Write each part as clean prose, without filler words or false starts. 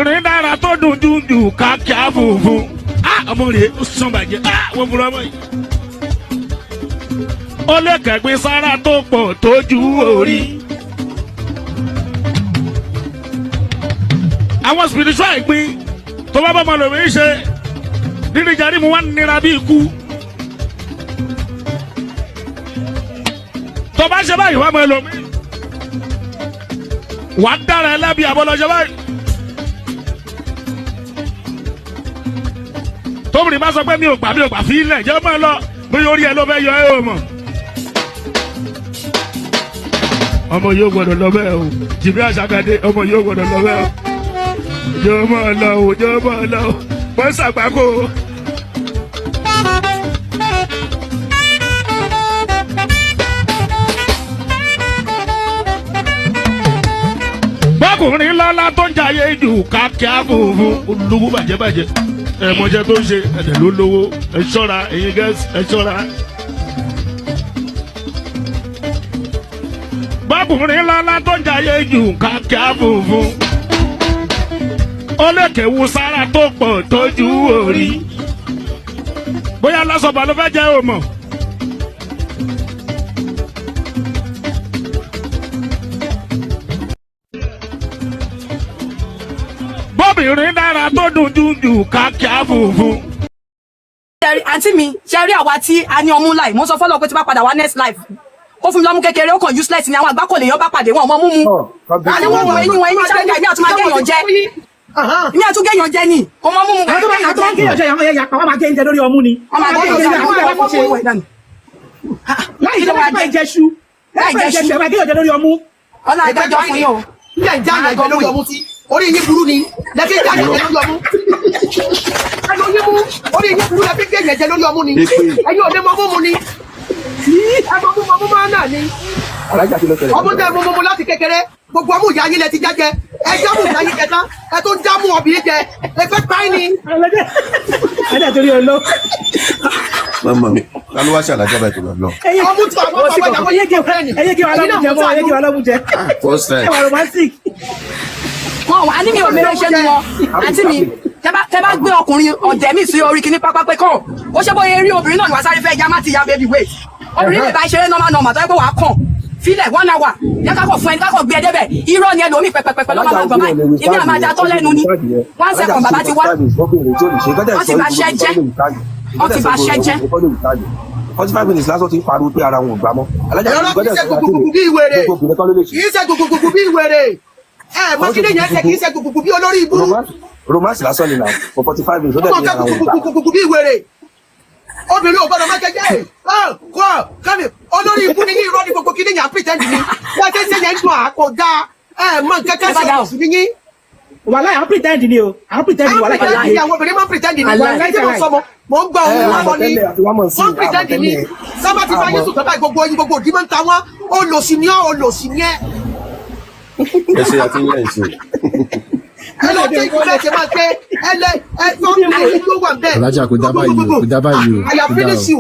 bọ́bìnrin dára tó dùn jújù káàkiri funfun ọmọ rẹ̀ ó sàn bàjẹ́ wọ́n fura mọ́ yìí. ó lè kẹ̀gbin sára tó pọ̀ tójú orí. àwọn spiritual ìpín tó bá bọ́mọ lòmí ṣe nínú ìjàrí mu wá nira bí ikú. tó bá ṣe báyìí wá mọ ẹlòmí wà á dára ẹ lábí àbọ̀lọ́ṣẹ́ báyìí. tóbìnrin bá sọ pé mi ò gbà fi ilẹ̀ jẹ́ mọ́ ẹ lọ bóyá orí ẹ ló fẹ́ yọ ẹ ò mọ̀. ọmọ yóò gbọdọ̀ lọ bẹ́ẹ̀ o jìbí àṣàkàdé ọmọ yóò gbọdọ̀ lọ bẹ́ẹ̀ o jọ́ mọ́ ọ lọ o jọ́ mọ́ ọ lọ o wọ́n ṣàgbákò o. bọ́kùnrin lọ́lá tó ń jayé jù káàkiri funfun olówó bàjẹ́bàjẹ́ ẹ̀mọ́jẹ́ tó ń ṣe ẹ̀dẹ̀ ló lówó ẹ ṣọ́ra ẹ̀yin gẹ́sì ẹ ṣọ́ra. bọ́kùnrin lọ́lá tó ń jayé jù káàkiri funfun ó lè kéwu sára tó pọ̀ tójú orí bóyá lọ́sọ̀bà ló fẹ́ jẹ́ òmò. bọ́bìnrin dára tó dùn jújù káàkiri funfun. àǹtí mi ṣe rí àwa tí a ní ọmú láì mo sọ fọlọ pé tí bá padà wá next life ó fún mi lọ́mú kékeré ó kàn useless ni àwọn àgbà kò lè yan bá pàdé wọn ọmọ múmu àní wọn wọ eyín wọn eyín ṣáájú àmì àtúmọ̀ agéèyàn jẹ ní àtúgéèyàn jẹ ni ọmọ múmu wọn àtúgéèyàn jẹ àwọn ẹ̀yà pàwọn máa gé oúnjẹ lórí ọmú ni ọmọ agéèyàn jẹ láì jẹ́ wọ́n máa jẹ ṣu láì jẹ ṣu ẹ̀ máa gé oúnjẹ lórí ọmú. ọ̀nà àgbẹ̀jọ fún yín o. ilé ìjà àgbẹ̀jọ lórí ọmú sí orí yín burú ni lẹ́fí ìjà àgbẹ̀jọ lórí ọmú. ẹnu yín mú orí yín burú lẹ́fí ìjà àgbẹ̀jọ lórí ọmú ni ẹ̀yin ò ní mọ mú ni ẹ mọ mú máa náà ni. ọmú tẹ mú láti kékeré gbogbo ọmú ìyá yín lẹ ti jájẹ ẹ jámù ìyá yín jẹta ẹ tó jámù ọbìnrin jẹ ẹ fẹ́ pa ni. ẹ̀dẹ̀ torí ọlọ́. mama mi kálí wá ṣàlàjọ bẹ́ẹ̀ tó lọ lọ. ọmú tí àwọn ọmọ ìyàwó yé kí wàá lọ́mú jẹ mọ́ ẹyẹ kí wàá lọ́mú jẹ. first time. ẹ wà romantic. wọn wà á ní mi ò mẹ́rẹ̀ ṣe ni wọn àǹtí mi tẹ bá gbé ọkùnrin ọ̀dẹ̀ mi sí orí kíní pápá pé kàn ó ṣe bóyá rí obìnrin náà ní wàá sáré fẹ́ ya má ti ya baby wait obìnrin lè bá ṣeré normal tó yẹ pé wàá kàn filẹ̀ 1 hour yẹ kákọ̀ fún ẹni kákọ̀ gbé ẹ débẹ̀ irọ́ ni ẹlòmíì pẹpẹpẹpẹ lọ́mọ máa gbọ̀n báyìí èmi àmà ajá tó lẹ́nu ni 1 second bàbá ti wá wọ́n ti bá ṣẹ́ jẹ́ wọ́n ti bá ṣẹ́ jẹ́. 45 minutes lásán ti ń pariwo pé ara wọn ò gbà mọ́. ẹ̀rọ kì í ṣe gbogbogbò bí ìwèrè kì í ṣe gbogbogbò bí ìwèrè mọ kí lèyàn ṣe kì í ṣe gbogbogbò bí olórí ibú. romance lásán ni na for 45 minutes ó dẹ̀ ní ara wọn gbà. gbogbogbò bí ìwèrè obìnrin ò gbọdọ̀ má jẹjẹ kọ́mi olórí ibú ni yín irọ́ ni gbogbo kí lèyàn pretend ni wọ́n ti ṣe yẹn dùn àkọ́dá mọ kẹ́kẹ́ ṣe òsì ní yín. wàhálà àwọn pretend ni o àwọn pretend ni wàhálà kẹlẹ ayé. àwọn obìnrin máa ń pretend ni wàhálà tí mo sọ mo ń gbọ́ ohun wọn ni wọ́n pretend ni sábà ti fa yéṣu tọ́ta gbogbo oyin gbogbo òdì máa ń ta wọn olòṣì ni ẹ. ẹ ṣe àti ilé ìṣe. ẹ lọ sí ìpínlẹ̀ ṣe máa ṣe ẹ tó ń bẹ èyí tó wà bẹ́ẹ̀. alájà kò dábàá yìí o. àyà finish you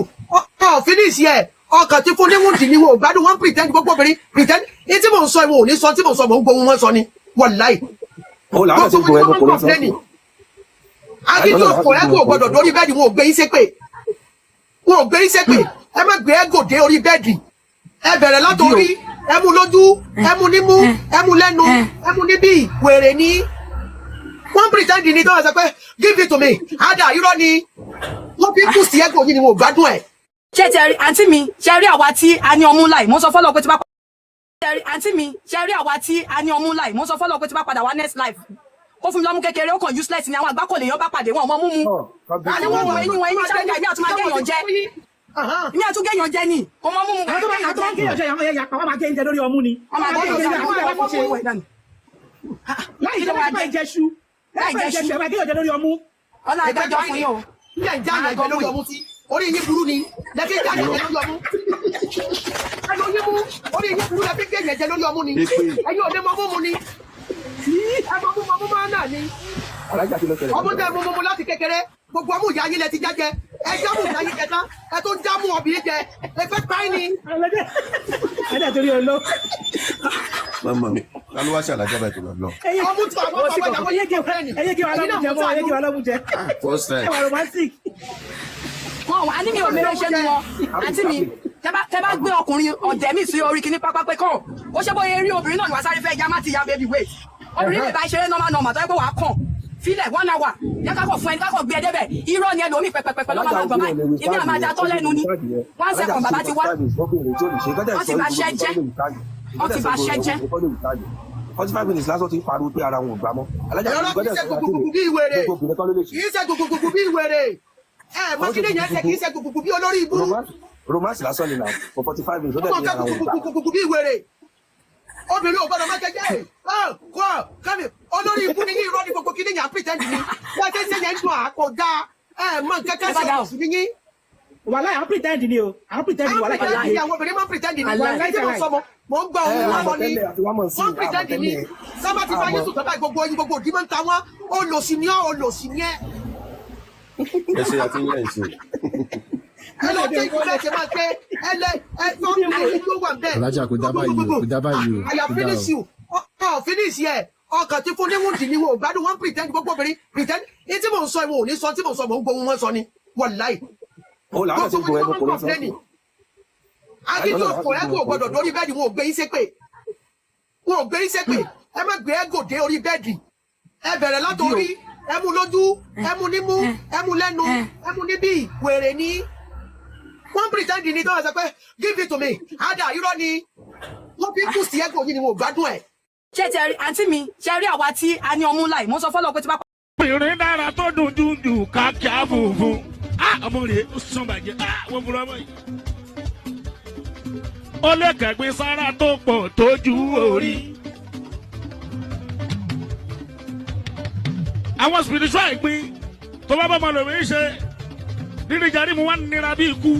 finish yẹ ọkàn tí fún níwùdí ni wọn ò gbádùn wọn pretend gbogbo obìnrin pretend ní tí mò ń sọ ìwọ ò ní sọ tí mò ń sọ mò ń gbóhùn wọn sọ ni wàláì. gbogbo wọn kọ́ kọ́ńpléènì akíntó kòrẹ́kù ò gbọdọ̀ lórí bẹ́ẹ̀dì wọn ò gbé yín ṣépè ẹ má gbé ẹ́gò dé orí bẹ́ẹ̀dì ẹ bẹ̀rẹ̀ látòrí ẹ mú lójú ẹ mú nímú ẹ mú lẹ́nu ẹ mú níbí wèrè ní wọ́n pretend ní tó wọ́n sọ pé give it to me ada irọ́ ni wọ́n fi kù sí ẹ́gò yìí ni wọn ò gbádùn ẹ̀. ṣé ti rí àǹtí mi ṣe rí àwa tí a ní ọmú láì mo sọ fọlọ pé tí bá àǹtí mi ṣe rí àwa tí a ní ọmú láì mo sọ fọlọ pé tí bá padà wá next life ó fún mi lọ́mú kékeré ó kàn useless ni àwọn àgbà kò lè yan bá pàdé wọn ọmọ múmu àní wọn wọ eyín wọn eyín ṣáájú àmì àtúmọ̀ agéèyàn jẹ ní àtúgéèyàn jẹ ni ọmọ múmu àtúgéèyàn jẹ àwọn ẹ̀yà pàwọn máa gé oúnjẹ lórí ọmú ni. ọmọ agéèyàn jẹ láì jẹ́ wọ́n máa jẹ ṣu láì jẹ ṣu ẹ̀ máa gé oúnjẹ lórí ọmú. ọ̀nà àgbẹ̀jọ fún yín o. ilé ìjà àgbẹ̀jọ lórí ọmú sí orí yín burú ni lẹ́fí ìjà àgbẹ̀jọ lórí ọmú. ẹnu yín mú orí yín burú lẹ́fí ìjà àgbẹ̀jọ lórí ọmú ni ẹ̀yin ò ní mọ mú ni ẹ mọ mú máa náà ni. ọmú tẹ mú láti kékeré gbogbo ọmú ìyá yín lẹ ti jájẹ ẹ jámù ìyá yín jẹta ẹ tó jámù ọbìnrin jẹ ẹ fẹ́ pa ni. ẹ̀dẹ̀ torí ọlọ́. mama mi Kálú wá ṣàlàjá báyìí tó lọ lọ. ọmú tí wàá bọ́ bàbá ìyàwó yé kí wà lọ́mú jẹ mọ́ ẹyẹ kí wà lọ́mú jẹ. First time. ẹ wà romantic. wọn wà ní mi ò mèrè ṣe nu wọn àǹtí mi tẹ bá gbé ọkùnrin ọ̀dẹ̀ mi sí orí kíní pápá pé kàn ó ṣe bóyá rí obìnrin náà ní wàá sáré fẹ́ ya má ti ya baby wait obìnrin lè bá ṣeré normal tó yẹ pé wàá kàn filẹ̀ 1 hour yẹ kákọ̀ fún ẹni kákọ̀ gbé ẹ débẹ̀ irọ́ ni ẹlòmíì pẹpẹpẹpẹ ló máa gbọ̀ báyìí èmi àmà àjà tó lẹ́nu ni 1 second bàbá ti wá wọ́n ti bá ṣẹ́ jẹ́ wọ́n ti bá ṣẹ́ jẹ́. 45 minutes lásán ti ń pariwo pé ara wọn ò gbà mọ́. alájà kì í ṣe gbogbogbò bí ìwèrè kì í ṣe gbogbogbò bí ìwèrè mọ́kídé yẹn ṣe kì í ṣe gbogbogbò bí olórí ibú. romance lásán ni na for 45 minutes ó dẹ̀ ní ara wọn ò gbà. gbogbogbò bí ìwèrè obìnrin ò gbọdọ̀ má jẹjẹ kọ́mi olórí ibú ni yín irọ́ ni gbogbo kíní yẹn pretend ni wọ́n ti ṣe yẹn dùn àkọ́dá mọ kẹ́kẹ́ sí ọ̀sùn ní yín. wàhálà à ń pretend ni o à ń pretend ni wàhálà kàlá yìí. àwọn obìnrin máa ń pretend ni wàhálà tí wọ́n sọ mọ́ mò ń gbọ́ ohun wọn lọ ní wọ́n pretend ni sábà ti fa yéṣù tọ́ba gbogbo oyin gbogbo òdì máa ń ta wọ́n olòṣì ni ẹ́. Ẹ ṣe àti yẹn ìṣe. ẹ lọ sí ìpínlẹ̀ ṣe máa pé ẹ tó ń bẹ ẹ tó wà bẹ́ẹ̀. Alájà kò dábàá yìí o. àyà finish you finish yẹ ọkàn tí fún níwùndì ni wọn ò gbádùn wọn pretend gbogbo obìnrin pretend ní tí mò ń sọ ìwọ ò ní sọ tí mò ń sọ mò ń gbóhùn wọn sọ ni wàláì. ó làwọn ti gbọ́ ẹnu kò ní sọ. akíntó kò ẹ́gò gbọdọ̀ lórí bẹ́ẹ̀dì wọn ò gbé yín ṣépè ẹ má gbé ẹ́gò dé orí bẹ́ẹ̀dì ẹ bẹ̀rẹ̀ látòrí ẹ mú lójú ẹ mú nímú ẹ mú lẹ́nu ẹ mú níbí wèrè ní wọ́n pretend ní tó wà sọ pé give it to me ada irọ́ ni wọ́n fi kú sí ẹ́gò yìí ni wọn ò gbádùn ẹ̀. ṣé ti rí àǹtí mi ṣe rí àwa tí a ní ọmú láì mo sọ fọlọ pé tí bá. obìnrin dára tó dùn jújù káàkiri funfun ọmọ rẹ̀ ó sàn bàjẹ́ wọ́n fura mọ́ yìí. ó lè kẹ̀gbin sára tó pọ̀ tójú orí. àwọn spiritual ìpín tó bá bá ọmọ lòmí ṣe nínú ìjà rímu wọn nira bí ikú.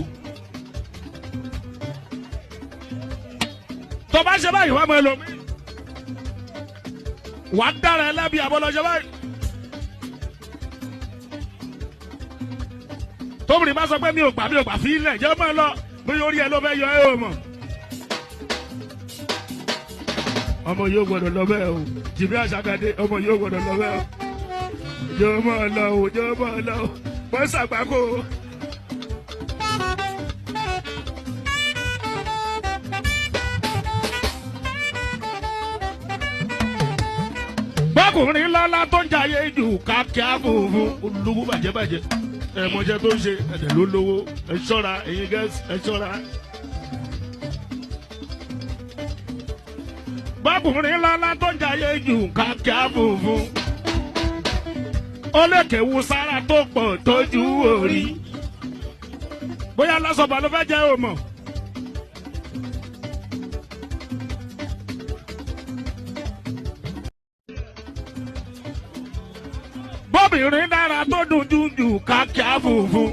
tó bá ṣe báyìí wọ́n mọ ẹlòmí wàá dára ẹlẹ́bi àbọ̀lọ́jọ́ báyìí. tóbìnrin bá sọ pé mi ò gbà fi ilẹ̀ jẹ́ mọ́ ẹ lọ bí orí ẹ ló fẹ́ yọ ẹ ò mọ̀. ọmọ yóò gbọdọ̀ lọ bẹ́ẹ̀ o jìbí àṣàkàdé ọmọ yóò gbọdọ̀ lọ bẹ́ẹ̀ o yóò mọ̀ ọ lọ o yóò mọ̀ ọ lọ o wọ́n ṣàgbákò o. ọkùnrin lọ́lá tó ń jayé jù káàkiri funfun olówó bàjẹ́bàjẹ́ ẹ̀mọ́jẹ́ tó ń ṣe ẹ̀dẹ̀ ló lówó ẹ̀ ṣọ́ra ẹ̀yin gẹ́sì ẹ̀ ṣọ́ra. ọkùnrin lọ́lá tó ń jayé jù káàkiri funfun ó lè kéwu sára tó pọ̀ tójú orí bóyá lásọ̀bà ló fẹ́ jẹ́ òmò. obìnrin dára tó dùn jújù káàkiri funfun